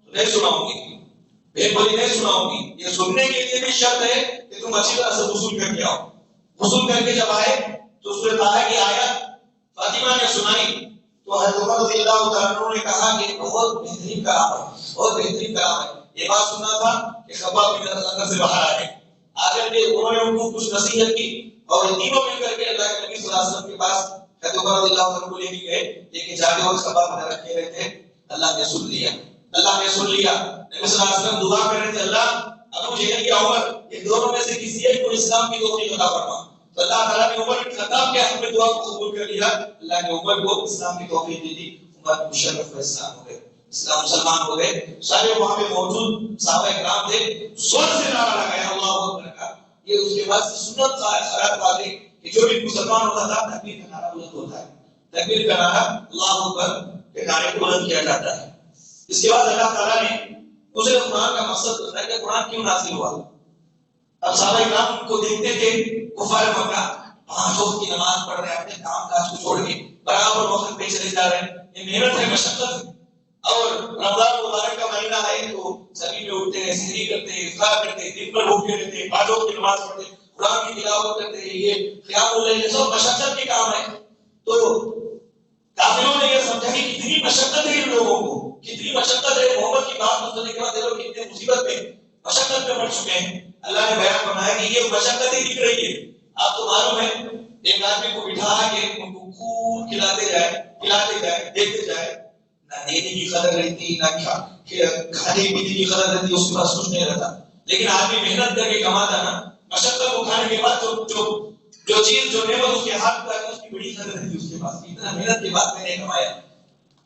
نہیں سناؤں گی. بہن بولی نہیں سناؤں گی. یہ سننے کے لیے بھی شرط ہے کہ تم اچھی طرح سے غسل کر کے آؤ. غسل کر کے جب آئے تو سورۃ طٰہٰ کی آیت فاطمہ نے سنائی تو حضرت عمر رضی اللہ تعالیٰ عنہ نے کہا کہ بہت بہترین کلام ہے، بہت بہترین کلام ہے. یہ بات سننا تھا کہ خباب بن عرب اندر سے باہر آ گئے. آخر میں انہوں نے ان کو کچھ نصیحت کی اور تینوں مل کر کے اللہ کے نبی صلی اللہ علیہ وسلم کے پاس حضرت عمر رضی اللہ عنہ کو لے کے گئے. لے کے جا کے وہ خباب بن عرب کہہ رہے تھے اللہ نے سن لیا، اللہ نے سن لیا. نبی صلی اللہ علیہ وسلم دعا کر رہے تھے اللہ ابو جہل یا عمر ان دونوں میں سے کسی ایک کو اسلام کی توفیق عطا فرما. تو اللہ تعالیٰ نے عمر بن خطاب کے حق میں دعا کو قبول کر لیا. اللہ نے عمر کو اسلام کی توفیق دی تھی. عمر مشرف اسلام ہو گئے، اسلام مسلمان ہو گئے. سارے وہاں پہ موجود صحابہ کرام تھے، زور سے نعرہ لگایا اللہ اکبر کا. یہ اس کے بعد سنت خیرات بات ہے کہ جو بھی مسلمان ہوتا تھا تکبیر کا نعرہ بلند ہوتا ہے، تکبیر کا نعرہ اللہ اکبر کے نعرے کو بلند کیا جاتا ہے. اس کے بعد اللہ تعالیٰ نے اسے قرآن کا مقصد بتایا کہ قرآن کیوں نازل ہوا. اب صحابہ کرام کو دیکھتے تھے کفار مکہ 5 وقت کی نماز پڑھ رہے ہیں، اپنے کام کاج کو چھوڑ کے برابر وقت پہ چلے جا رہے ہیں. یہ محنت ہے، مشقت ہے. اور رمضان مبارک کا مہینہ ہے تو سبھی میں اٹھتے ہیں، سحری کرتے ہیں، افطار کرتے ہیں، دن بھر بھوکے رہتے ہیں، 5 وقت کی نماز پڑھتے ہیں، قرآن کی تلاوت کرتے ہیں. یہ قیام اللیل، یہ سب مشقت کے کام ہے. تو کافروں نے یہ سمجھا کہ کتنی مشقت ہے ان لوگوں کو، کتنی مشقت ہے. محمد کی بات سننے کے بعد یہ لوگ کتنے مصیبت میں، مشقت میں پڑ چکے ہیں. اللہ نے بیان فرمایا کہ یہ مشقت ہی دکھ رہی ہے. آپ کو معلوم ہے ایک آدمی کو بٹھا کے ان کو خوب کھلاتے جائے دیکھتے جائے، نہ دینے کی قدر رہتی، نہ کھانے پینے کی قدر رہتی، اس کے پاس کچھ نہیں رہتا. لیکن آدمی محنت کر کے کماتا نا، مشقت کو کھانے کے بعد جو چیز جو نعمت اس کے ہاتھ میں آتی اس کی بڑی قدر رہتی. اس کے پاس اتنا محنت کے بعد میں نے کمایا.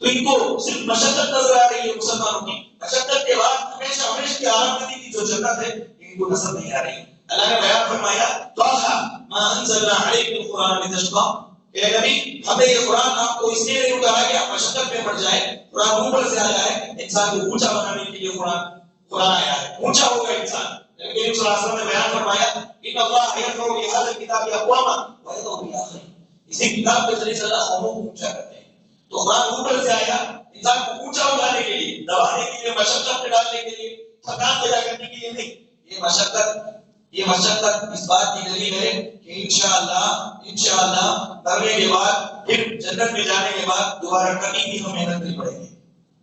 تو ان کو صرف مشقت نظر آ رہی ہے مسلمانوں کی. مشقت کے بعد ہمیشہ کی آرام کی جو جنت ہے ان کو نظر نہیں آ رہی. اللہ نے بیان فرمایا طٰہٰ ما انزلنا علیک القرآن لتشقیٰ، کہ نبی ہم نے یہ قرآن آپ کو اس لیے نہیں اتارا کہ آپ مشقت میں پڑ جائیں. قرآن اوپر سے آیا ہے، انسان کو اونچا بنانے کے لیے قرآن آیا ہے. اونچا ہوگا انسان. نبی کریم صلی اللہ علیہ وسلم نے بیان فرمایا ان اللہ یرفع بہذا الکتاب اقواما ویضع بآخرین، اسی کتاب کے ذریعے سے اللہ قوموں کو اونچا کرتے ہیں. تو قرآن اوپر سے آیا انسان کو اونچا اٹھانے کے لیے، دبانے کے لیے، مشقت میں ڈالنے کے لیے، تھکان پیدا کرنے کے لیے نہیں. یہ مشقت اس بات کی دلیل ہے کہ انشاءاللہ مرنے کے بعد پھر جنت میں جانے کے بعد دوبارہ کبھی بھی ہم محنت نہیں پڑیں گے،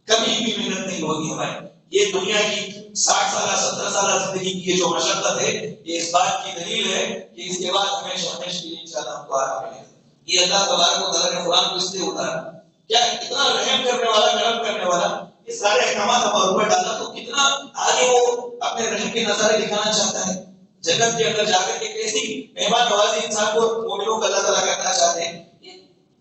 کبھی بھی محنت نہیں ہوگی ہماری. یہ دنیا کی 60 سالہ 70 سالہ زندگی کی یہ جو مشقت ہے یہ اس بات کی دلیل ہے کہ اس کے بعد ہمیشہ کے لیے انشاءاللہ ہم کو آرام ملے گا. یہ اللہ تبارک و تعالیٰ نے قرآن کو اس لیے اتارا. کیا اتنا رحم کرنے والا، کرم کرنے والا، یہ سارے احکامات ہمارے اوپر ڈالا تو کتنا آگے وہ اپنے رحم کے نظارے دکھانا چاہتا ہے. جنت کے اندر جا کر کے کیسی مہمان نوازی انسان کو مومنوں کا اللہ تعالیٰ کرنا چاہتے ہیں.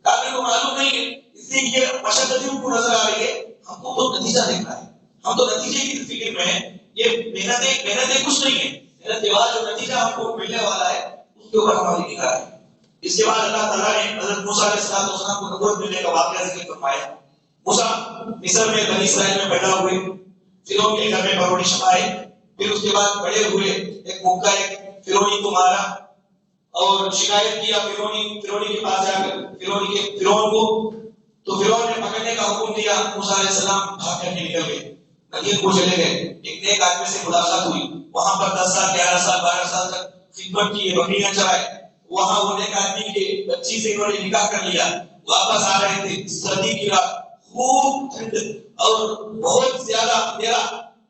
کافی کو معلوم نہیں ہے، اس لیے یہ مشقت ان کو نظر آ رہی ہے. ہم کو تو نتیجہ دیکھنا ہے، ہم تو نتیجے کی فکر میں ہیں. یہ محنتیں کچھ نہیں ہے، محنت کے بعد جو نتیجہ ہم کو ملنے والا ہے اس کے اوپر ہماری نگاہ ہے. اس کے بعد اللہ تعالیٰ نے حضرت موسیٰ علیہ السلام کو نبوت ملنے کا واقعہ ذکر فرمایا. موسیٰ مصر میں بنی اسرائیل میں پیدا ہوئے، فرعون کے گھر میں پرورش پائے، پھر اس کے بعد بڑے ہوئے. ایک موقع ایک فرعونی کو مارا اور شکایت کیا فرعونی کے پاس جا کر فرعون کو. تو فرعون نے پکڑنے کا حکم دیا. موسیٰ علیہ السلام بھاگ کر کے نکل گئے، مدین کو چلے گئے. ایک نیک آدمی سے ملاقات ہوئی، وہاں پر 10 سال 11 سال 12 سال تک خدمت کی، بکریاں چرائے. وہاں وہ نیک آدمی کے بچی سے انہوں نے نکاح کر لیا. واپس آ رہے تھے، سردی کی رات، خوب ٹھنڈ اور بہت زیادہ اندھیرا.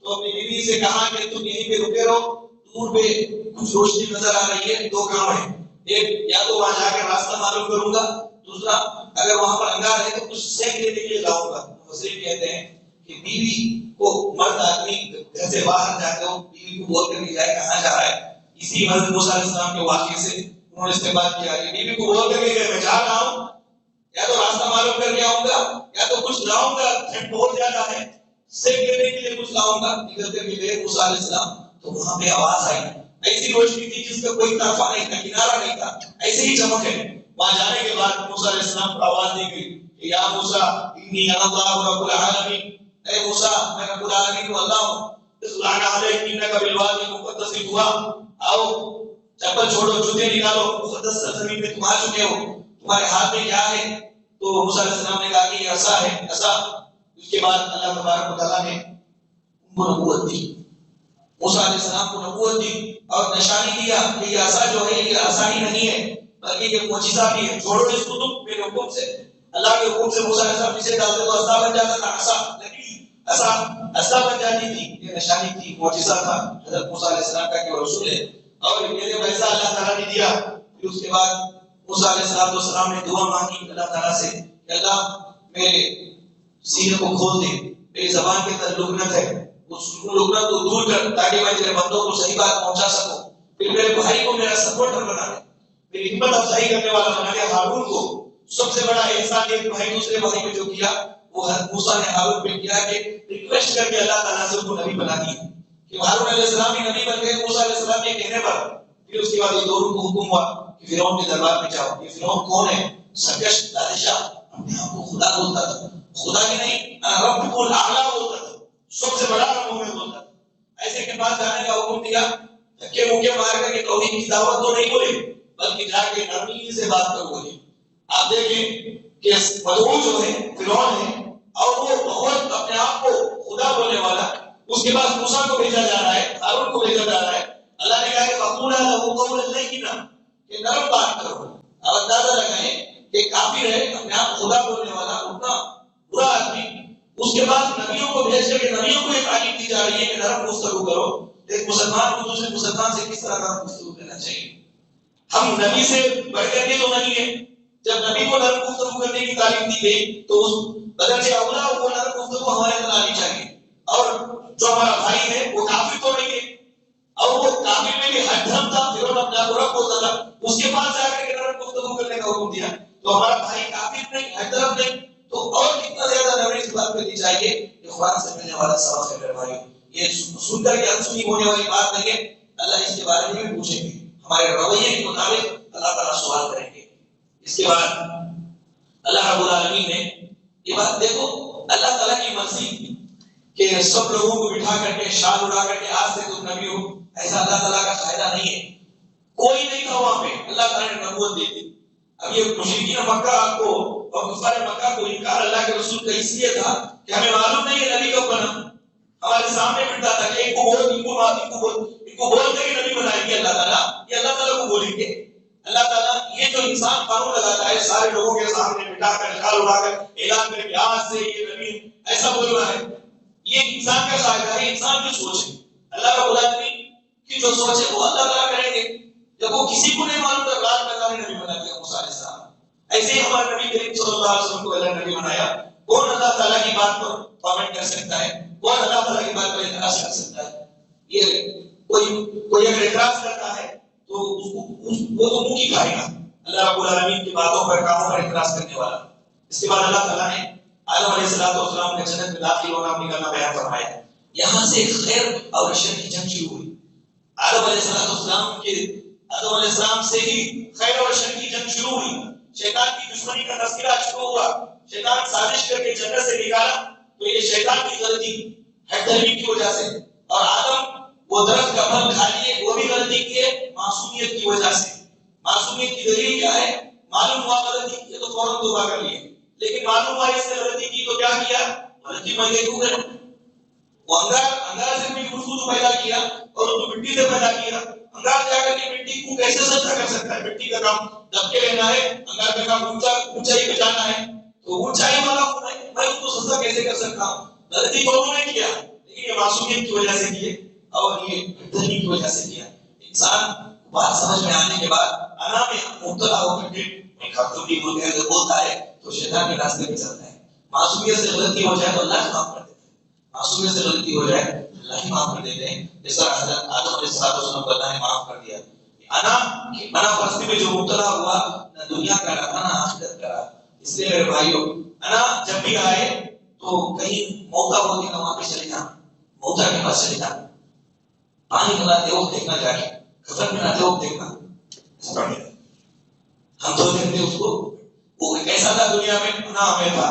تو اپنی بیوی سے کہا کہ تم یہیں پہ رکے رہو، دور پہ کچھ روشنی نظر آ رہی ہے، 2 گاؤں ہیں، ایک یا تو وہاں جا کے راستہ معلوم کروں گا، دوسرا اگر وہاں پر انگار ہے تو کچھ سینک دینے کے لیے لاؤں گا۔ مفسرین کہتے ہیں کہ بیوی کو مرد آدمی گھر سے باہر جاتے ہو بیوی کو بول کر کے جائے کہاں جا رہا ہے، اسی حضرت موسیٰ علیہ السلام کے واقعے سے انہوں نے استعمال کیا کہ بیوی کو بول کر کے میں جا رہا ہوں، یا تو راستہ معلوم کر کے آؤں گا یا تو کچھ لاؤں گا، ٹھنڈ بہت زیادہ ہے، سینک دینے کے لیے کچھ لاؤں گا، نکل کر کے گئے موسیٰ علیہ السلام تو وہاں پہ آواز آئی، ایسی روشنی تھی جس کا کوئی طرفہ نہیں تھا، کنارہ نہیں تھا، ایسے ہی چمک ہے۔ وہاں جانے کے بعد موسیٰ علیہ السلام کو آواز دی گئی کہ یا موسیٰ انی انا اللہ رب العالمین، اے موسیٰ میں رب العالمین کو اللہ ہوں، اصلعنا علیک انک بالوادی المقدس طویٰ، آؤ چپل چھوڑو جوتے نکالو، مقدس سرزمین میں تم آ چکے ہو، تمہارے ہاتھ میں کیا ہے؟ تو موسیٰ علیہ السلام نے کہا کہ یہ عصا ہے، عصا۔ اس کے بعد اللہ تبارک و تعالیٰ نے ان کو نبوت دی، موسیٰ علیہ السلام کو نبوت دی اور نشانی دیا کہ یہ عصا جو ہے یہ عصا ہی نہیں ہے بلکہ یہ معجزہ بھی ہے، چھوڑو اس کو تم میرے حکم سے۔ اللہ کے حکم سے موسیٰ علیہ السلام جسے ڈالتے تو عصا بن جاتا تھا، عصا نبی عصا عصا بن جاتی تھی، یہ نشانی تھی، معجزہ تھا حضرت موسیٰ علیہ السلام کا کہ وہ رسول ہے۔ اور یہ ویسا اللہ تعالیٰ نے دیا۔ پھر اس کے بعد موسیٰ علیہ السلام نے دعا مانگی اللہ تعالیٰ سے کہ اللہ میرے سینے کو کھول دے، میری زبان کے اندر لکنت ہے، اس لکنت کو دور کر تاکہ میں تیرے بندوں کو صحیح بات پہنچا سکوں۔ پھر میرے بھائی کو میرا سپورٹر بنا دے، میری ہمت افزائی کرنے والا بنا دے۔ ہارون کو سب سے بڑا احسان ایک بھائی دوسرے بھائی پہ جو کیا وہ حضرت موسیٰ نے ہارون پہ کیا کہ ریکویسٹ کر کے اللہ تعالیٰ سے ان کو نبی بنا دیا کہ ہارون علیہ السلام ہی نبی بن گئے موسیٰ علیہ السلام کے کہنے پر۔ پھر اس کے بعد یہ دونوں کو حکم ہوا کہ فرعون کے دربار میں جاؤ۔ یہ فرعون کون ہے؟ سرکش بادشاہ، اپنے آپ کو خدا بولتا تھا، خدا کی نہیں رب الاعلیٰ بولتا تھا، سب سے بڑا رب میں بولتا تھا۔ ایسے کے پاس جانے کا حکم دیا، دھکے مکے مار کر کے توحید کی دعوت تو نہیں بولے بلکہ جا کے نرمی سے بات کر بولے۔ آپ دیکھیں کہ مدعو جو ہے فرعون ہے اور وہ بہت اپنے آپ کو خدا بولنے والا، اس کے پاس موسیٰ کو بھیجا جا رہا ہے، ہارون کو بھیجا جا رہا ہے۔ اللہ نے کہا کہ فَقُولَا لَهُ قَوْلًا لَيِّنًا، کہ نرم بات کرو۔ اب اندازہ لگائیں کہ کافر ہے، اپنے آپ خدا بولنے والا، اتنا برا آدمی، اس کے بعد نبیوں کو بھیج کر کے نبیوں کو یہ تعلیم دی جا رہی ہے کہ نرم گفتگو کرو۔ ایک مسلمان کو دوسرے مسلمان سے کس طرح نرم گفتگو کرنا چاہیے؟ ہم نبی سے بڑھ کر کے تو نہیں ہے، جب نبی کو نرم گفتگو کرنے کی تعلیم دی گئی تو اس بدل سے اولا وہ نرم گفتگو ہمارے اندر آنی چاہیے۔ اور جو ہمارا بھائی ہے وہ کافر تو نہیں ہے، اور وہ کافر میں بھی ہر دھرم تھا، فرعون اپنے آپ کو رب بولتا تھا، اس کے پاس جا کر کے نرم گفتگو کرنے کا حکم دیا تو ہمارا بھائی کافر نہیں، ہر طرف نہیں، تو اور کتنا زیادہ نرمی سے بات کرنی چاہیے۔ یہ قرآن سے ملنے والا سبق ہے میرے بھائی، یہ سن کر کے انسنی ہونے والی بات نہیں ہے۔ اللہ اس کے بارے میں بھی پوچھیں گے، ہمارے رویے کے مطابق اللہ تعالیٰ سوال کریں گے۔ اس کے بعد اللہ رب العالمین نے یہ بات دیکھو، اللہ تعالیٰ کی مرضی کہ سب لوگوں کو بٹھا کر کے شال اڑا کر کے آج سے تم نبی ہو، ایسا اللہ تعالیٰ کا فائدہ نہیں ہے۔ کوئی نہیں تھا وہاں پہ، اللہ تعالیٰ نے نبوت دے دی۔ اب یہ مشرکین مکہ کو اور کفار مکہ کو انکار اللہ کے رسول کا اس لیے تھا کہ ہمیں معلوم نہیں ہے نبی کب بنا، ہمارے سامنے بٹھتا تھا کہ ایک کو بول ان کو بول کر نبی بنائیں گے اللہ تعالیٰ، یہ اللہ تعالیٰ کو بولیں گے۔ اللہ تعالیٰ یہ جو انسان قانون لگاتا ہے سارے لوگوں کے سامنے بٹھا کر شال اڑا کر اعلان کر کے آج سے یہ نبی ایسا بول رہا ہے، یہ انسان کا فائدہ ہے، انسان کی سوچ ہے۔ اللہ رب العالمین کی جو سوچ ہے وہ اللہ تعالیٰ کریں گے۔ جب وہ کسی کو نہیں معلوم تھا رات میں اللہ نے نبی بنا دیا موسیٰ علیہ السلام، ایسے ہی ہمارے نبی کریم صلی اللہ علیہ وسلم کو اللہ نے نبی بنایا۔ کون اللہ تعالیٰ کی بات پر کامنٹ کر سکتا ہے؟ کون اللہ تعالیٰ کی بات پر اعتراض کر سکتا ہے؟ یہ کوئی اگر اعتراض کرتا ہے تو وہ تو منہ کی کھائے گا، اللہ رب العالمین کی باتوں پر کاموں پر اعتراض کرنے والا۔ اس کے بعد اللہ تعالیٰ نے آدم علیہ السلام کا جنت میں داخل ہونا نکلنا بیان فرمایا۔ یہاں سے خیر اور شر کی جنگ شروع ہوئی۔ آدم علیہ السلام سے ہی خیر اور شر کی جنگ شروع ہوئی۔ شیطان کی دشمنی کا تذکرہ شروع ہوا۔ شیطان سازش کر کے جنت سے نکالا تو یہ شیطان کی غلطی ہے دلیل کی وجہ سے، اور آدم وہ درخت کا پھل کھا لیے وہ بھی غلطی کی ہے معصومیت کی وجہ سے۔ معصومیت کی دلیل کیا ہے؟ معلوم ہوا غلطی کی تو فوراً توبہ کر لیے، لیکن معلوم ہوا اس نے غلطی کی تو کیا کیا؟ غلطی میں یہ کیوں کروں؟ وہ انگار سے کوئی خوشبو پیدا کیا اور اس کو مٹی سے پیدا کیا۔ انگار جا کر کے مٹی کو کیسے سجدہ کر سکتا ہے؟ مٹی کا کام دب کے رہنا ہے، انگار کا کام اونچائی پہ جانا ہے، تو اونچائی والا ہوں میں اس کو سجدہ کیسے کر سکتا ہوں؟ غلطی تو انہوں نے کیا، لیکن یہ معصومیت کی وجہ سے کیے اور یہ دلیل کی وجہ سے کیا۔ انسان بات سمجھ میں آنے کے بعد انا میں مبتلا ہو کر کے خاتون بول کے اگر بولتا ہے تو شیطان کے راستے پہ چلتا ہے. معصومیت سے غلطی ہو جائے تو اللہ ہی معاف کر دیتے ہیں. معصومیت سے غلطی ہو جائے اللہ ہی معاف کر دیتے ہیں. جیسا حضرت آدم علیہ السلام کو اللہ نے معاف کر دیا. انا پرستی میں جو مبتلا ہوا نہ دنیا کا رہا نہ آخرت کا رہا. اس لیے میرے بھائیو انا جب بھی آئے تو کہیں موتا ہوتی نہ وہاں پہ چلے جانا, موتا کے پاس چلے جانا, پانی بناتے وقت دیکھنا جا کے, کفن بناتے وقت دیکھنا. ہم تو دیکھتے اس کو وہ کیسا تھا دنیا میں نہ ہمیں تھا.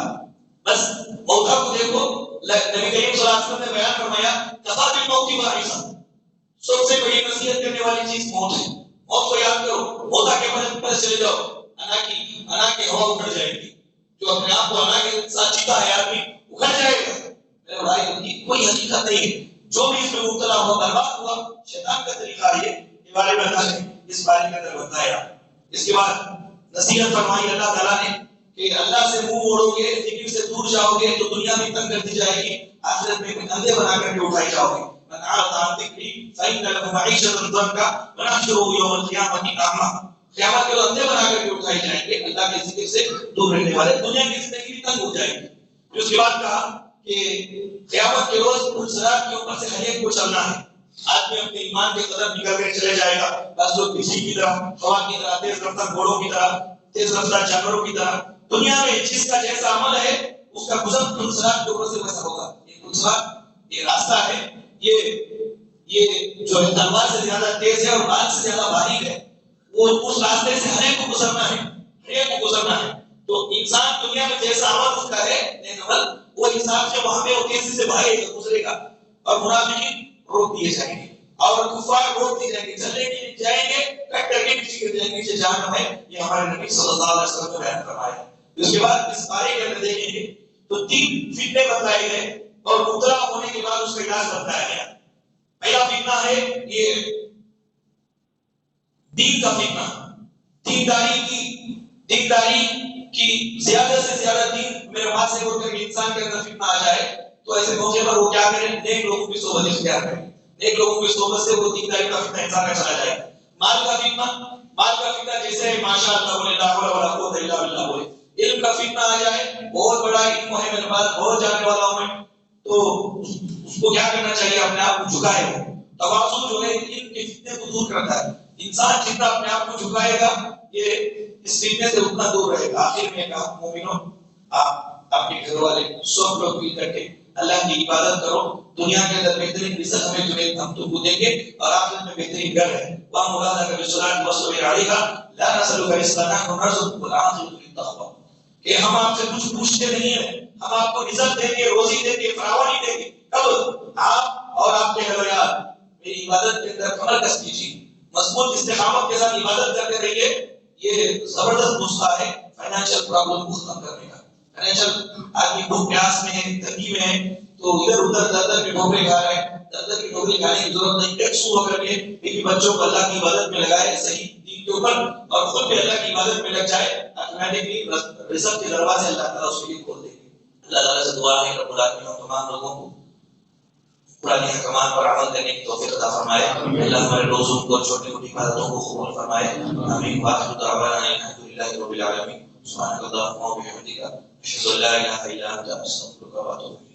بس موتا کو دیکھو. نبی کریم صلی اللہ علیہ وسلم نے بیان فرمایا کفا بالموت واعظا, سب سے بڑی نصیحت کرنے والی چیز موت ہے. موت کو یاد کرو, موتا کے پاس چلے جاؤ, انا کی ہوا اکھڑ جائے گی. جو اپنے آپ کو انا کے ساتھ جیتا ہے آدمی اکھڑ جائے گا. میرے بھائی کوئی حقیقت نہیں ہے. جو بھی اس میں مبتلا ہوا برباد ہوا شیطان کا طریقہ یہ بارے میں اللہ نے اس بارے کے اندر بتایا. اس کے بعد نصیحت فرمائی اللہ تعالیٰ نے کہ اللہ سے منہ موڑو گے, ذکر سے دور جاؤ گے تو دنیا میں تنگ کر دی جائے گی, آخرت میں اندھے بنا کر کے اٹھائے جاؤ گے. من اعرض عن ذکری فإن له معيشة ضنكا ونحشره يوم القيامة أعمى. قیامت کے روز اندھے بنا کر کے اٹھائے جائیں گے, اللہ کے ذکر سے دور رہنے والے. دنیا کی زندگی بھی تنگ ہو جائے گی. اس کے بعد کہا کہ قیامت کے روز پل صراط کے اوپر سے ہر ایک کو چلنا ہے. آدمی اپنے ایمان کے قدم نکل کر چلے جائے گا. بس لوگ بجلی کی طرح, ہوا کی طرح, تیز رفتار گھوڑوں کی طرح, تیز رفتار جانوروں کی طرح. دنیا میں جس کا جیسا عمل ہے اس کا گزر پل صراط کے اوپر سے ویسا ہوگا. یہ پل صراط یہ راستہ ہے, یہ جو تلوار سے زیادہ تیز ہے اور بال سے زیادہ باریک ہے, وہ اس راستے سے ہر ایک کو گزرنا ہے, ہر ایک کو گزرنا ہے. تو انسان دنیا میں جیسا عمل اس کا ہے نیک عمل, وہ حساب سے وہاں پہ وہ تیزی سے بھاگے گا, گزرے گا. اور منافقین روک دیے جائیں گے اور کفار روک دیے جائیں گے, چلنے کے لیے جائیں گے, کٹ کر کے پیچھے گر جائیں گے. نیچے جہنم ہے, یہ ہمارے نبی صلی اللہ علیہ وسلم نے بیان فرمایا. اس کے بعد اس بارے کے اندر دیکھیں گے تو 3 فتنے بتائے گئے اور مبتلا ہونے کے بعد اس کا علاج بتایا گیا. پہلا فتنہ ہے یہ دین کا فتنہ, دینداری کی زیادہ سے زیادہ دین میرے پاس سے اٹھ کر انسان کے اندر فتنہ آ جائے تو ایسے موقع پر وہ کیا کریں, نیک لوگوں کی صحبت اختیار کریں. نیک لوگوں کی صحبت سے وہ دینداری کا فتنہ انسان کا چلا جائے. مال کا فتنہ جیسے ماشاء اللہ لا حول ولا قوت الا باللہ بولے. علم کا فتنہ آ جائے, بہت بڑا علم ہے میرے پاس, بہت جاننے والا ہوں میں, تو اس کو کیا کرنا چاہیے, اپنے آپ کو جھکائے ہو. تواضع جو ہے علم کے فتنے کو دور کرتا ہے. انسان جتنا اپنے آپ کو جھکائے گا یہ اس فتنے سے اتنا دور رہے گا. آخر میں کہا مومنوں, آپ اپنے گھر والے سب لوگ مل کر کے اللہ کی عبادت کرو. دنیا کے اندر بہترین رزق ہمیں تمہیں ہم تم کو دیں گے اور آخرت میں بہترین گھر ہے. وہاں مولانا کا بسرات وصبر علیہا لا نسألک رزقا نحن نرزقک والعاقبۃ للتقوی, کہ ہم آپ سے کچھ پوچھتے نہیں ہیں, ہم آپ کو رزق دیں گے, روزی دیں گے, فراوانی دیں گے. کب آپ اور آپ کے گھر والے میری عبادت کے اندر کمر کس کیجیے, مضبوط استقامت کے ساتھ عبادت کرتے رہیے. یہ زبردست نسخہ ہے فائنینشیل پرابلم کو ختم کرنے کا. فائنینشیل آدمی بھوک پیاس میں ہے, تنگی میں ہے, تو ادھر ادھر در کے ٹھوکرے کھا رہے ہیں. در کی ٹھوکرے کھانے کی ضرورت نہیں. ایک سو ہو کر کے بیوی بچوں کو اللہ کی عبادت میں لگائے صحیح دین کے اوپر, اور خود بھی اللہ کی عبادت میں لگ جائے. آٹومیٹکلی رزق کے دروازے اللہ تعالیٰ اس کے لیے کھول دیں گے. اللہ تعالیٰ سے دعا ہے رب العالمین ہم تمام لوگوں کو قرآن احکامات پر عمل کرنے کی توفیق عطا فرمائے. اللہ ہمارے روزوں کو اور چھوٹی موٹی عبادتوں کو قبول فرمائے. آمین. وآخر دعوانا الحمدللہ رب العالمین. سبحانک اللہم وبحمدک اشہد ان لا الہ الا انت استغفرک واتوب الیک.